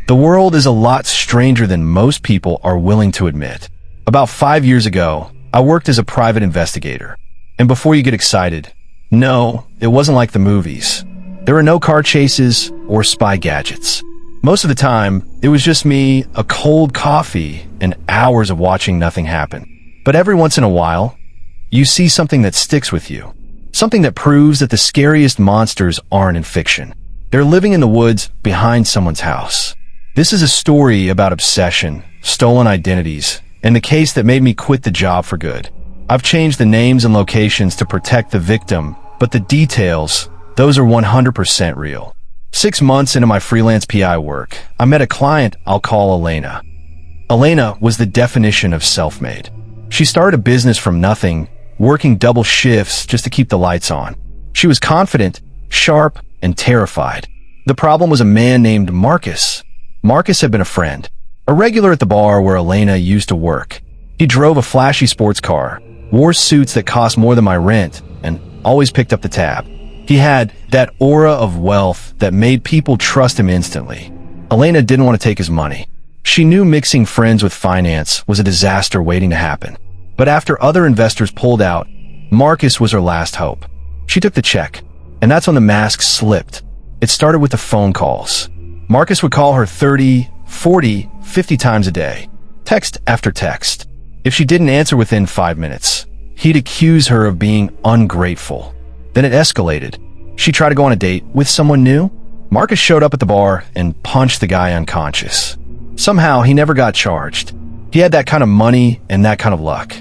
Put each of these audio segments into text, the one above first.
The world is a lot stranger than most people are willing to admit. About 5 years ago, I worked as a private investigator. And before you get excited, no, it wasn't like the movies. There were no car chases or spy gadgets. Most of the time, it was just me, a cold coffee, and hours of watching nothing happen. But every once in a while, you see something that sticks with you. Something that proves that the scariest monsters aren't in fiction. They're living in the woods behind someone's house. This is a story about obsession, stolen identities, and the case that made me quit the job for good. I've changed the names and locations to protect the victim, but the details, those are 100% real. 6 months into my freelance PI work, I met a client I'll call Elena. Elena was the definition of self-made. She started a business from nothing, working double shifts just to keep the lights on. She was confident, sharp, and terrified. The problem was a man named Marcus. Marcus had been a friend, a regular at the bar where Elena used to work. He drove a flashy sports car, wore suits that cost more than my rent, and always picked up the tab. He had that aura of wealth that made people trust him instantly. Elena didn't want to take his money. She knew mixing friends with finance was a disaster waiting to happen. But after other investors pulled out, Marcus was her last hope. She took the check, and that's when the mask slipped. It started with the phone calls. Marcus would call her 30, 40, 50 times a day, text after text. If she didn't answer within 5 minutes, he'd accuse her of being ungrateful. Then it escalated. She tried to go on a date with someone new. Marcus showed up at the bar and punched the guy unconscious. Somehow, he never got charged. He had that kind of money and that kind of luck.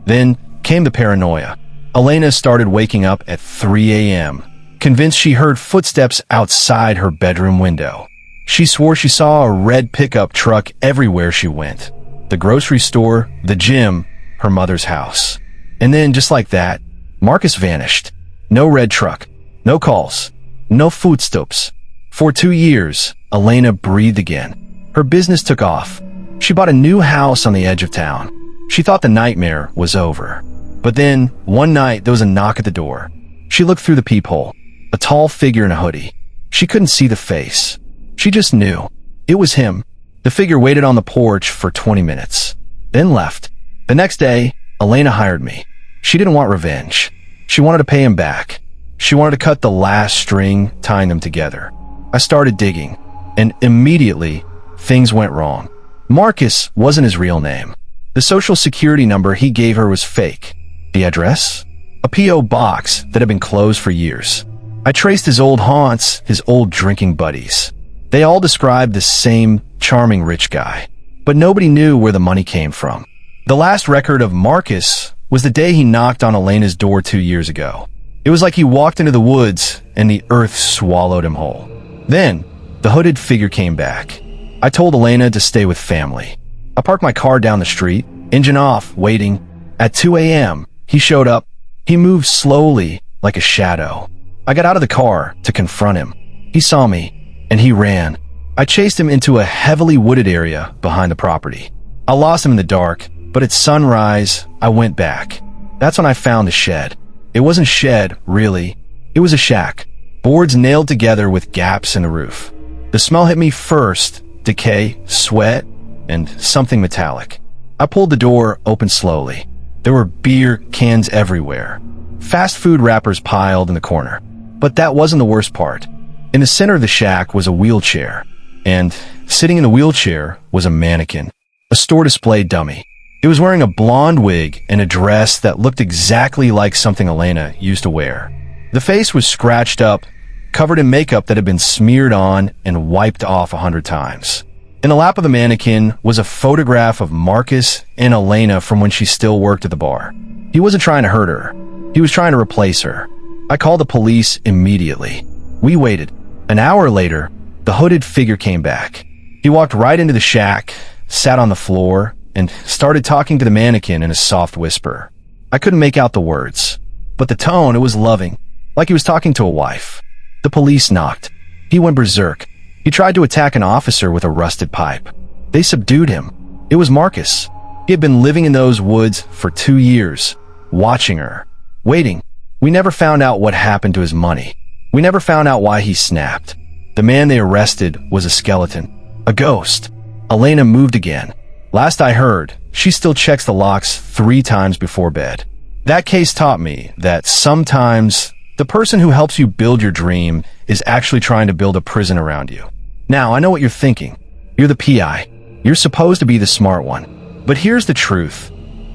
Then came the paranoia. Elena started waking up at 3 a.m., convinced she heard footsteps outside her bedroom window. She swore she saw a red pickup truck everywhere she went. The grocery store, the gym, her mother's house. And then, just like that, Marcus vanished. No red truck, no calls, no footsteps. For 2 years, Elena breathed again. Her business took off. She bought a new house on the edge of town. She thought the nightmare was over. But then, one night, there was a knock at the door. She looked through the peephole. A tall figure in a hoodie. She couldn't see the face. She just knew. It was him. The figure waited on the porch for 20 minutes, then left. The next day, Elena hired me. She didn't want revenge. She wanted to pay him back. She wanted to cut the last string tying them together. I started digging, and immediately, things went wrong. Marcus wasn't his real name. The social security number he gave her was fake. The address? A P.O. box that had been closed for years. I traced his old haunts, his old drinking buddies. They all described the same charming rich guy, but nobody knew where the money came from. The last record of Marcus was the day he knocked on Elena's door 2 years ago. It was like he walked into the woods and the earth swallowed him whole. Then, the hooded figure came back. I told Elena to stay with family. I parked my car down the street, engine off, waiting. At 2 a.m., he showed up. He moved slowly, like a shadow. I got out of the car to confront him. He saw me, and he ran. I chased him into a heavily wooded area behind the property. I lost him in the dark, but at sunrise, I went back. That's when I found the shed. It wasn't a shed, really. It was a shack. Boards nailed together with gaps in the roof. The smell hit me first, decay, sweat, and something metallic. I pulled the door open slowly. There were beer cans everywhere. Fast food wrappers piled in the corner. But that wasn't the worst part. In the center of the shack was a wheelchair, and sitting in the wheelchair was a mannequin, a store display dummy. It was wearing a blonde wig and a dress that looked exactly like something Elena used to wear. The face was scratched up, covered in makeup that had been smeared on and wiped off 100 times. In the lap of the mannequin was a photograph of Marcus and Elena from when she still worked at the bar. He wasn't trying to hurt her. He was trying to replace her. I called the police immediately. We waited. An hour later, the hooded figure came back. He walked right into the shack, sat on the floor, and started talking to the mannequin in a soft whisper. I couldn't make out the words, but the tone, it was loving, like he was talking to a wife. The police knocked. He went berserk. He tried to attack an officer with a rusted pipe. They subdued him. It was Marcus. He had been living in those woods for 2 years, watching her, waiting. We never found out what happened to his money. We never found out why he snapped. The man they arrested was a skeleton. A ghost. Elena moved again. Last I heard, she still checks the locks 3 times before bed. That case taught me that sometimes the person who helps you build your dream is actually trying to build a prison around you. Now, I know what you're thinking. You're the PI. You're supposed to be the smart one. But here's the truth.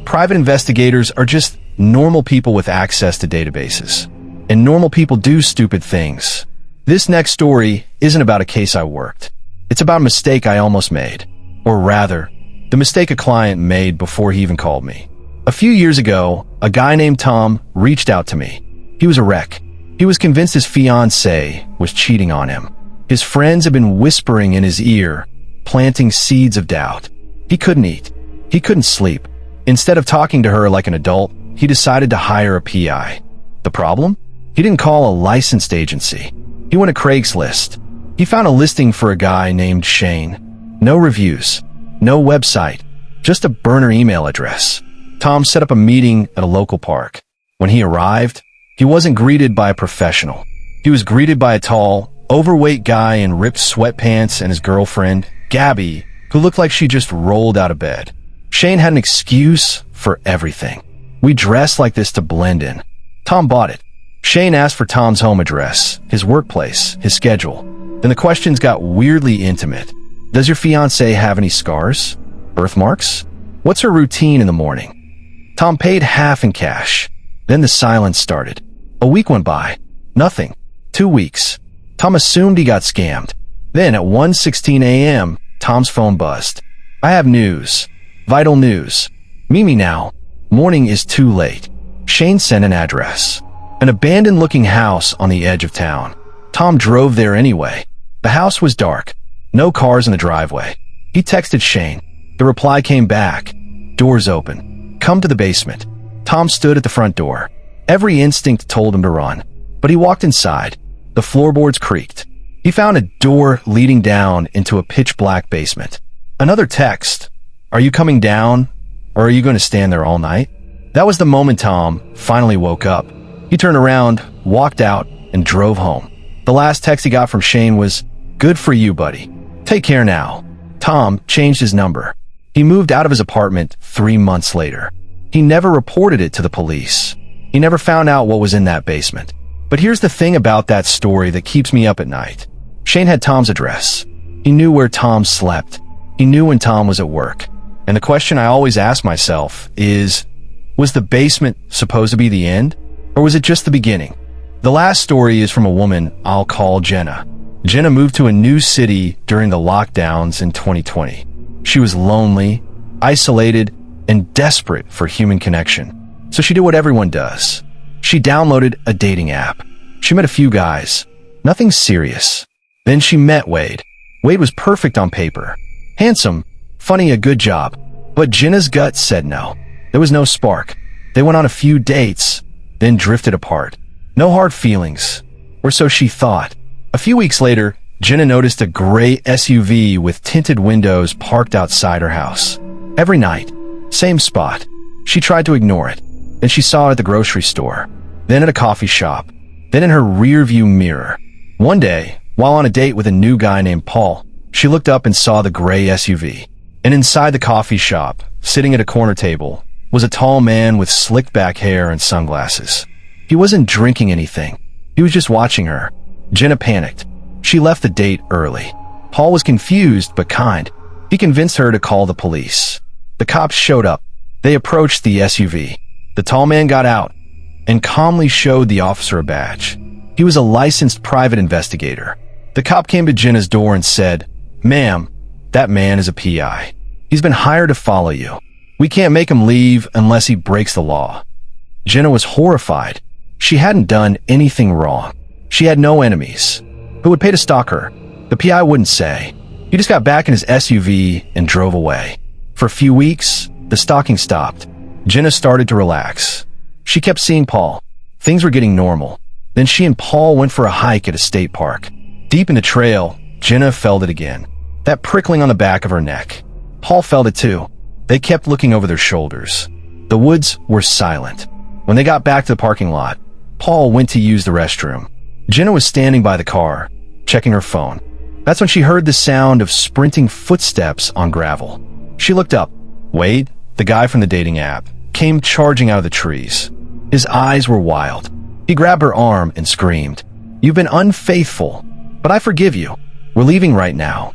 Private investigators are just normal people with access to databases. And normal people do stupid things. This next story isn't about a case I worked. It's about a mistake I almost made. Or rather, the mistake a client made before he even called me. A few years ago, a guy named Tom reached out to me. He was a wreck. He was convinced his fiancée was cheating on him. His friends had been whispering in his ear, planting seeds of doubt. He couldn't eat. He couldn't sleep. Instead of talking to her like an adult, he decided to hire a PI. The problem? He didn't call a licensed agency. He went to Craigslist. He found a listing for a guy named Shane. No reviews. No website. Just a burner email address. Tom set up a meeting at a local park. When he arrived, he wasn't greeted by a professional. He was greeted by a tall, overweight guy in ripped sweatpants and his girlfriend, Gabby, who looked like she just rolled out of bed. Shane had an excuse for everything. We dressed like this to blend in. Tom bought it. Shane asked for Tom's home address, his workplace, his schedule. Then the questions got weirdly intimate. Does your fiancée have any scars? Birthmarks? What's her routine in the morning? Tom paid half in cash. Then the silence started. A week went by. Nothing. 2 weeks. Tom assumed he got scammed. Then at 1:16 a.m., Tom's phone buzzed. I have news. Vital news. Meet me now. Morning is too late. Shane sent an address. An abandoned-looking house on the edge of town. Tom drove there anyway. The house was dark. No cars in the driveway. He texted Shane. The reply came back. Doors open. Come to the basement. Tom stood at the front door. Every instinct told him to run. But he walked inside. The floorboards creaked. He found a door leading down into a pitch-black basement. Another text. Are you coming down, or are you going to stand there all night? That was the moment Tom finally woke up. He turned around, walked out, and drove home. The last text he got from Shane was, "Good for you, buddy. Take care now." Tom changed his number. He moved out of his apartment 3 months later. He never reported it to the police. He never found out what was in that basement. But here's the thing about that story that keeps me up at night. Shane had Tom's address. He knew where Tom slept. He knew when Tom was at work. And the question I always ask myself is, was the basement supposed to be the end? Or was it just the beginning? The last story is from a woman I'll call Jenna. Jenna moved to a new city during the lockdowns in 2020. She was lonely, isolated, and desperate for human connection. So she did what everyone does. She downloaded a dating app. She met a few guys. Nothing serious. Then she met Wade. Wade was perfect on paper. Handsome, funny, a good job. But Jenna's gut said no. There was no spark. They went on a few dates, then drifted apart. No hard feelings. Or so she thought. A few weeks later, Jenna noticed a gray SUV with tinted windows parked outside her house. Every night, same spot. She tried to ignore it. Then she saw it at the grocery store, then at a coffee shop, then in her rearview mirror. One day, while on a date with a new guy named Paul, she looked up and saw the gray SUV. And inside the coffee shop, sitting at a corner table, was a tall man with slicked back hair and sunglasses. He wasn't drinking anything. He was just watching her. Jenna panicked. She left the date early. Paul was confused but kind. He convinced her to call the police. The cops showed up. They approached the SUV. The tall man got out and calmly showed the officer a badge. He was a licensed private investigator. The cop came to Jenna's door and said, "Ma'am, that man is a PI. He's been hired to follow you. We can't make him leave unless he breaks the law." Jenna was horrified. She hadn't done anything wrong. She had no enemies. Who would pay to stalk her? The PI wouldn't say. He just got back in his SUV and drove away. For a few weeks, the stalking stopped. Jenna started to relax. She kept seeing Paul. Things were getting normal. Then she and Paul went for a hike at a state park. Deep in the trail, Jenna felt it again. That prickling on the back of her neck. Paul felt it too. They kept looking over their shoulders. The woods were silent. When they got back to the parking lot, Paul went to use the restroom. Jenna was standing by the car, checking her phone. That's when she heard the sound of sprinting footsteps on gravel. She looked up. Wade, the guy from the dating app, came charging out of the trees. His eyes were wild. He grabbed her arm and screamed, "You've been unfaithful, but I forgive you. We're leaving right now."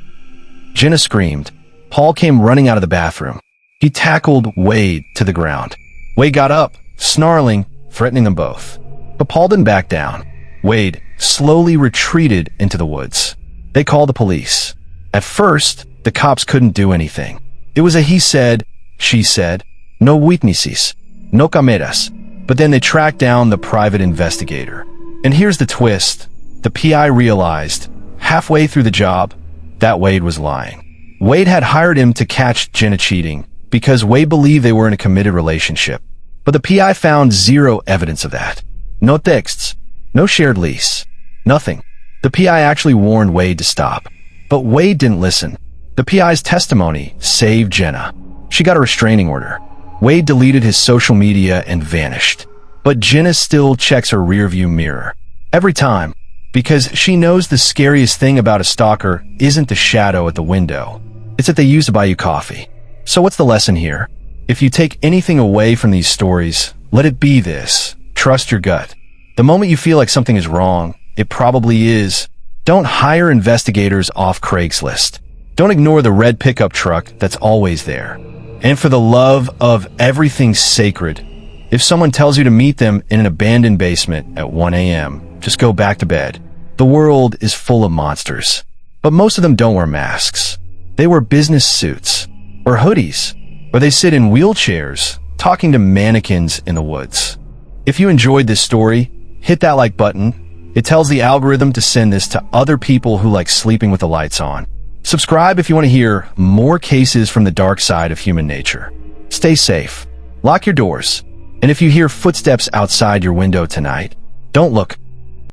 Jenna screamed. Paul came running out of the bathroom. He tackled Wade to the ground. Wade got up, snarling, threatening them both. But Paul didn't back down. Wade slowly retreated into the woods. They called the police. At first, the cops couldn't do anything. It was a he said, she said, no witnesses, no cameras. But then they tracked down the private investigator. And here's the twist. The PI realized, halfway through the job, that Wade was lying. Wade had hired him to catch Jenna cheating because Wade believed they were in a committed relationship. But the PI found zero evidence of that. No texts, no shared lease, nothing. The PI actually warned Wade to stop. But Wade didn't listen. The PI's testimony saved Jenna. She got a restraining order. Wade deleted his social media and vanished. But Jenna still checks her rearview mirror. Every time. Because she knows the scariest thing about a stalker isn't the shadow at the window. It's that they used to buy you coffee. So what's the lesson here? If you take anything away from these stories, let it be this. Trust your gut. The moment you feel like something is wrong, it probably is. Don't hire investigators off Craigslist. Don't ignore the red pickup truck that's always there. And for the love of everything sacred, if someone tells you to meet them in an abandoned basement at 1 a.m., just go back to bed. The world is full of monsters. But most of them don't wear masks. They wear business suits, or hoodies, or they sit in wheelchairs, talking to mannequins in the woods. If you enjoyed this story, hit that like button. It tells the algorithm to send this to other people who like sleeping with the lights on. Subscribe if you want to hear more cases from the dark side of human nature. Stay safe. Lock your doors. And if you hear footsteps outside your window tonight, don't look.